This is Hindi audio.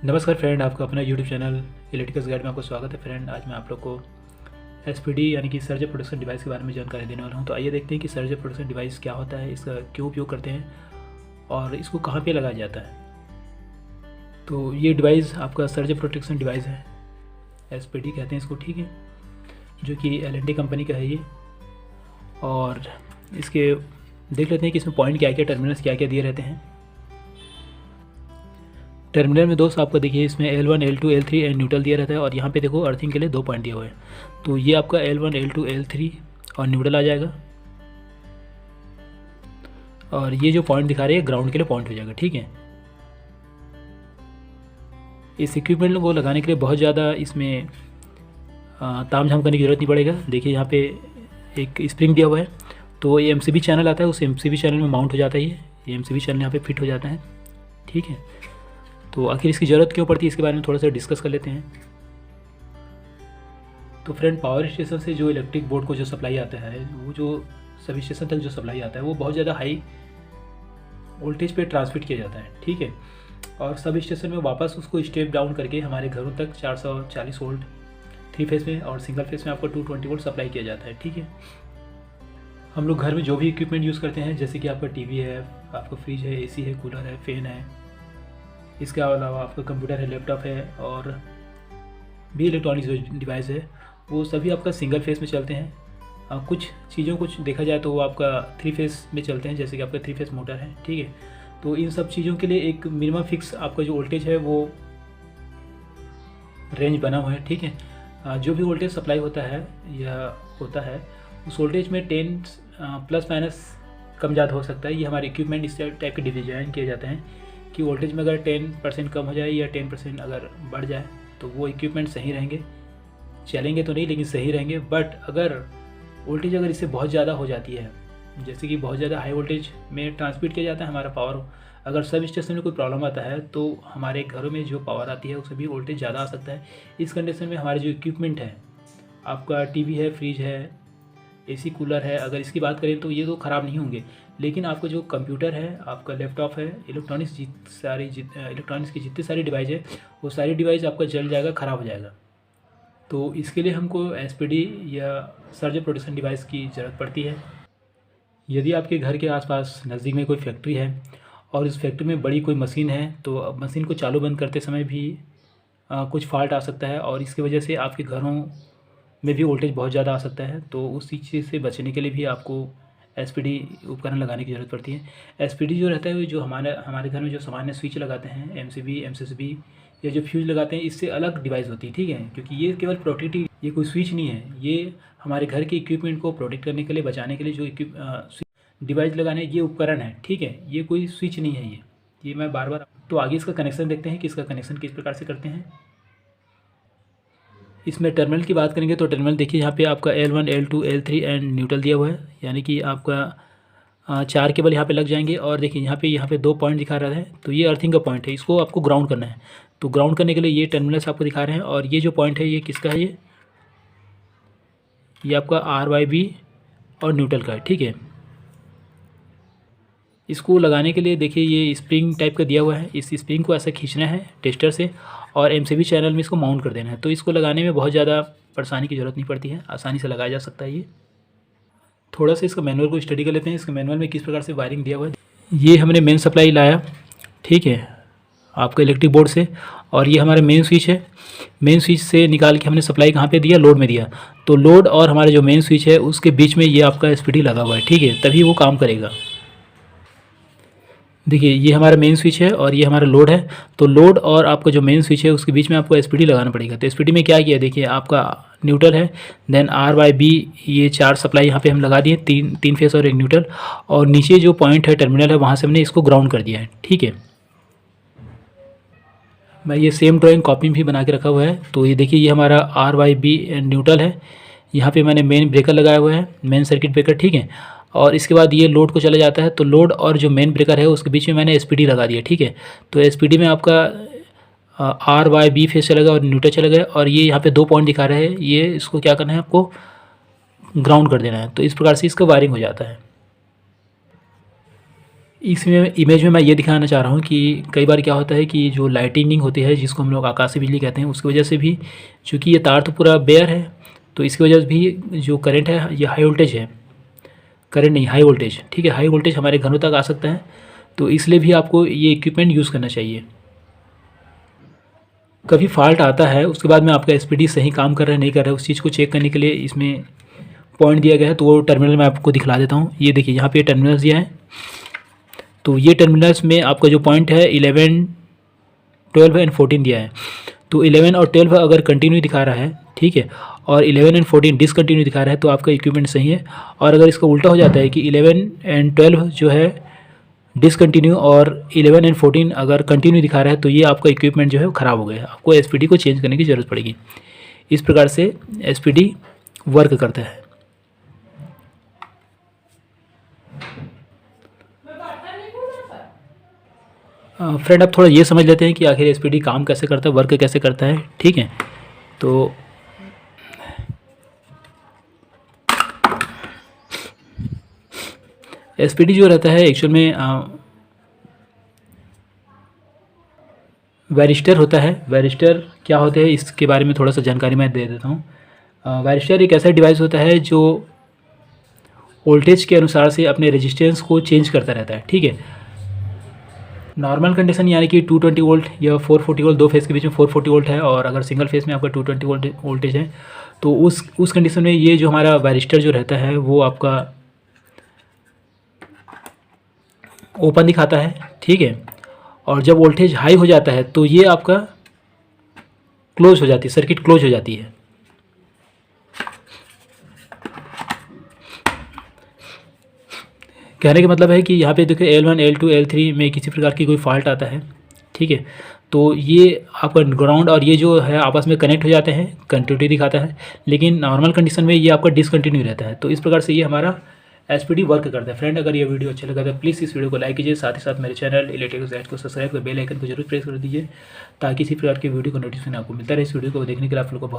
नमस्कार फ्रेंड, आपका अपना यूट्यूब चैनल इलेक्ट्रिकल्स गाइड में आपको स्वागत है। फ्रेंड, आज मैं आप लोग को एसपीडी यानी कि सर्ज प्रोडक्शन डिवाइस के बारे में जानकारी देने वाला हूं। तो आइए देखते हैं कि सर्ज प्रोडक्शन डिवाइस क्या होता है, इसका क्यों उपयोग करते हैं और इसको कहाँ पे लगाया जाता है। तो ये डिवाइस आपका सर्ज प्रोटेक्शन डिवाइस है, एसपीडी कहते हैं इसको, ठीक है, जो कि एल&टी कंपनी का है ये। और इसके देख लेते हैं कि इसमें पॉइंट क्या क्या, टर्मिनल्स क्या क्या दिए रहते हैं। टर्मिनल में दोस्त आपका देखिए इसमें L1, L2, L3 and neutral दिया रहता है। और यहाँ पे देखो अर्थिंग के लिए 2 पॉइंट दिए हुए हैं। तो ये आपका L1, L2, L3 और न्यूट्रल आ जाएगा। और ये जो पॉइंट दिखा रहे हैं ग्राउंड के लिए पॉइंट हो जाएगा, ठीक है। इस इक्विपमेंट को लगाने के लिए बहुत ज़्यादा इसमें ताम झाम करने की ज़रूरत नहीं पड़ेगा। देखिए यहाँ पे एक स्प्रिंग दिया हुआ है, तो ये MCB चैनल आता है, उस MCB चैनल में माउंट हो जाता है। ये MCB चैनल यहाँ पे फिट हो जाता है, ठीक है। तो आखिर इसकी ज़रूरत क्यों पड़ती है, इसके बारे में थोड़ा सा डिस्कस कर लेते हैं। तो फ्रेंड, पावर स्टेशन से जो इलेक्ट्रिक बोर्ड को जो सप्लाई आता है, वो जो सब स्टेशन तक जो सप्लाई आता है वो बहुत ज़्यादा हाई वोल्टेज पे ट्रांसमिट किया जाता है, ठीक है। और सब स्टेशन में वापस उसको स्टेप डाउन करके हमारे घरों तक 440 वोल्ट 3 फेस में और सिंगल फेस में आपको 220 वोल्ट सप्लाई किया जाता है, ठीक है। हम लोग घर में जो भी इक्विपमेंट यूज़ करते हैं, जैसे कि आपका टीवी है, आपका फ्रिज है, AC है, कूलर है, फ़ैन है, इसके अलावा आपका कंप्यूटर है, लैपटॉप है और भी इलेक्ट्रॉनिक्स जो डिवाइस है, वो सभी आपका सिंगल फेस में चलते हैं। कुछ चीज़ों को देखा जाए तो वो आपका 3 फेस में चलते हैं, जैसे कि आपका 3 फेस मोटर है, ठीक है। तो इन सब चीज़ों के लिए एक मिनिमम फिक्स आपका जो वोल्टेज है वो रेंज बना हुआ है, ठीक है। जो भी वोल्टेज सप्लाई होता है या होता है, उस वोल्टेज में 10 प्लस माइनस कम ज़्यादा हो सकता है। ये हमारे इक्विपमेंट इस टाइप के डिज़ाइन किए जाते हैं कि वोल्टेज में अगर 10% कम हो जाए या 10% अगर बढ़ जाए तो वो इक्विपमेंट सही रहेंगे, चलेंगे तो नहीं लेकिन सही रहेंगे। बट अगर वोल्टेज अगर इससे बहुत ज़्यादा हो जाती है, जैसे कि बहुत ज़्यादा हाई वोल्टेज में ट्रांसमिट किया जाता है हमारा पावर, अगर सब स्टेशन में कोई प्रॉब्लम आता है तो हमारे घरों में जो पावर आती है उससे भी वोल्टेज ज़्यादा आ सकता है। इस कंडीशन में हमारे जो इक्विपमेंट है, आपका टीवी है, फ्रिज है, AC कूलर है, अगर इसकी बात करें तो ये तो ख़राब नहीं होंगे, लेकिन आपका जो कंप्यूटर है, आपका लैपटॉप है, इलेक्ट्रॉनिक्स की जितनी सारी डिवाइस है, वो सारी डिवाइस आपका जल जाएगा, ख़राब हो जाएगा। तो इसके लिए हमको एसपीडी या सर्ज प्रोटेक्शन डिवाइस की ज़रूरत पड़ती है। यदि आपके घर के आसपास नज़दीक में कोई फैक्ट्री है और इस फैक्ट्री में बड़ी कोई मशीन है, तो अब मशीन को चालू बंद करते समय भी कुछ फॉल्ट आ सकता है और इसकी वजह से आपके घरों में भी वोल्टेज बहुत ज़्यादा आ सकता है। तो उस चीज़ से बचने के लिए भी आपको एसपीडी उपकरण लगाने की ज़रूरत पड़ती है। एसपीडी जो रहता है वो जो हमारे घर में जो सामान्य स्विच लगाते हैं, MCB, MCCB या जो फ्यूज लगाते हैं, इससे अलग डिवाइस होती है, ठीक है। क्योंकि ये केवल प्रोटेक्टिव, ये कोई स्विच नहीं है, ये हमारे घर के इक्विपमेंट को प्रोटेक्ट करने के लिए, बचाने के लिए जो डिवाइस लगाने, ये उपकरण है, ठीक है। ये कोई स्विच नहीं है, ये मैं बार बार। तो आगे इसका कनेक्शन देखते हैं कि इसका कनेक्शन किस प्रकार से करते हैं। इसमें टर्मिनल की बात करेंगे तो टर्मिनल देखिए यहाँ पे आपका L1, L2, L3 and neutral दिया हुआ है, यानी कि आपका 4 केबल यहाँ पे लग जाएंगे। और देखिए यहाँ पे 2 पॉइंट दिखा रहा है, तो ये अर्थिंग का पॉइंट है, इसको आपको ग्राउंड करना है। तो ग्राउंड करने के लिए ये टर्मिनल्स आपको दिखा रहे हैं। और ये जो पॉइंट है ये किसका है, ये आपका RYB और न्यूट्रल का है, ठीक है। इसको लगाने के लिए देखिए ये स्प्रिंग टाइप का दिया हुआ है, इस स्प्रिंग को ऐसा खींचना है टेस्टर से और MCB चैनल में इसको माउंट कर देना है। तो इसको लगाने में बहुत ज़्यादा परेशानी की ज़रूरत नहीं पड़ती है, आसानी से लगाया जा सकता है। ये थोड़ा सा इसका मैनुअल को स्टडी कर लेते हैं। इसके मैनुअल में किस प्रकार से वायरिंग दिया हुआ है। ये हमने मेन सप्लाई लाया, ठीक है, आपका इलेक्ट्रिक बोर्ड से। और ये हमारा मेन स्विच है, मेन स्विच से निकाल के हमने सप्लाई कहाँ पे दिया, लोड में दिया। तो लोड और हमारा जो मेन स्विच है उसके बीच में ये आपका एसपीडी लगा हुआ है, ठीक है, तभी वो काम करेगा। देखिए ये हमारा मेन स्विच है और ये हमारा लोड है। तो लोड और आपका जो मेन स्विच है उसके बीच में आपको एसपीडी लगाना पड़ेगा। तो एसपीडी में क्या किया, देखिए आपका न्यूट्रल है, देन RYB, ये 4 सप्लाई यहाँ पे हम लगा दिए, 3 फेस और एक न्यूट्रल। और नीचे जो पॉइंट है टर्मिनल है, वहाँ से हमने इसको ग्राउंड कर दिया है, ठीक है। मैं ये सेम ड्राइंग कॉपी भी बना के रखा हुआ है। तो ये देखिए ये हमारा RYB न्यूट्रल है, यहाँ पे मैंने मेन ब्रेकर लगाया हुआ है, मेन सर्किट ब्रेकर, ठीक है। और इसके बाद ये लोड को चला जाता है, तो लोड और जो मेन ब्रेकर है उसके बीच में मैंने एसपीडी लगा दिया, ठीक है। तो एसपीडी में आपका RYB फेस चलेगा और न्यूट्रल चलेगा। और ये यहाँ पे 2 पॉइंट दिखा रहे हैं, ये इसको क्या करना है, आपको ग्राउंड कर देना है। तो इस प्रकार से इसका वायरिंग हो जाता है। इसमें इमेज में मैं ये दिखाना चाह रहा हूँ कि कई बार क्या होता है कि जो लाइटिनिंग होती है, जिसको हम लोग आकाशीय बिजली कहते हैं, उसकी वजह से भी, चूँकि ये तार तो पूरा बेयर है, तो इसकी वजह से भी जो करंट है ये हाई वोल्टेज है, करंट नहीं हाई वोल्टेज, ठीक है, हाई वोल्टेज हमारे घरों तक आ सकता है। तो इसलिए भी आपको ये इक्विपमेंट यूज़ करना चाहिए। कभी फॉल्ट आता है, उसके बाद में आपका एसपीडी सही काम कर रहा है नहीं कर रहा है, उस चीज़ को चेक करने के लिए इसमें पॉइंट दिया गया है। तो वो टर्मिनल मैं आपको दिखला देता हूँ। ये देखिए यहाँ पे टर्मिनल्स दिया है, तो ये टर्मिनल्स में आपका जो पॉइंट है 11, 12 एंड 14 दिया है। तो 11 और 12 अगर कंटिन्यू दिखा रहा है, ठीक है, और 11 एंड 14 डिसकंटिन्यू दिखा रहा है, तो आपका इक्विपमेंट सही है। और अगर इसका उल्टा हो जाता है कि 11 एंड 12 जो है डिसकंटिन्यू और 11 एंड 14 अगर कंटिन्यू दिखा रहा है, तो ये आपका इक्विपमेंट जो है वो ख़राब हो गया है, आपको एसपीडी को चेंज करने की ज़रूरत पड़ेगी। इस प्रकार से एसपीडी वर्क करता है। फ्रेंड, अब थोड़ा ये समझ लेते हैं कि आखिर एसपीडी काम कैसे करता है, वर्क कैसे करता है, ठीक है। तो एसपीडी जो रहता है एक्चुअल में वायरिस्टर होता है। वायरिस्टर क्या होते हैं इसके बारे में थोड़ा सा जानकारी मैं दे देता हूँ। वायरिस्टर एक ऐसा डिवाइस होता है जो वोल्टेज के अनुसार से अपने रेजिस्टेंस को चेंज करता रहता है, ठीक है। नॉर्मल कंडीशन यानी कि 220 वोल्ट या 440 वोल्ट, दो फेज़ के बीच में 440 वोल्ट है, और अगर सिंगल फेज़ में आपका 220 वोल्ट वोल्टेज है, तो उस कंडीशन में ये जो हमारा वायरिस्टर जो रहता है वो आपका ओपन दिखाता है, ठीक है। और जब वोल्टेज हाई हो जाता है तो ये आपका क्लोज हो जाती है, सर्किट क्लोज हो जाती है। कहने का मतलब है कि यहाँ पे देखिए L1, L2, L3 में किसी प्रकार की कोई फॉल्ट आता है, ठीक है, तो ये आपका ग्राउंड और ये जो है आपस में कनेक्ट हो जाते हैं, कंटिन्यूटी दिखाता है। लेकिन नॉर्मल कंडीशन में ये आपका डिसकंटिन्यू रहता है। तो इस प्रकार से ये हमारा एसपीडी वर्क करता है। फ्रेंड, अगर ये वीडियो अच्छा लगा तो प्लीज़ इस वीडियो को लाइक कीजिए, साथ ही साथ मेरे चैनल इलेक्ट्रिकल गाइड को सब्सक्राइब कर बेल आइकन को जरूर प्रेस कर दीजिए, ताकि इसी प्रकार की वीडियो का नोटिफिकेशन आपको मिलता रहे। इस वीडियो को देखने के लिए आप लोग को बहुत